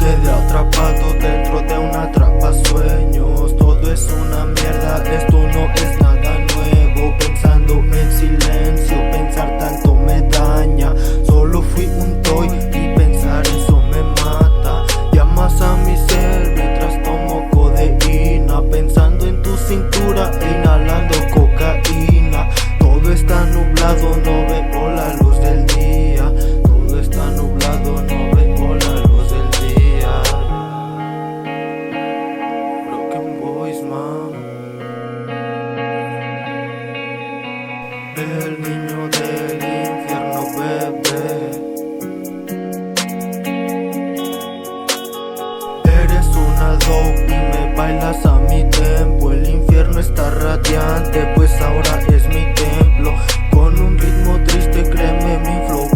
quedé atrapado dentro de una atrapasueños. Todo es una mierda, esto no es nada nuevo. Pensando en silencio, pensar tanto me daña. Solo fui un toy y pensar eso me mata. Llamas a mi ser mientras tomo codeína, pensando en tu cintura e inhalando cocaína. Todo está nublado, no veo la luz del día. Todo está nublado, no veo la luz del día. Broken Boys, man. El niño del infierno, bebé. Eres una dope y me bailas a mi tempo. El infierno está radiante, pues ahora es mi templo. Con un ritmo triste, créeme, mi flow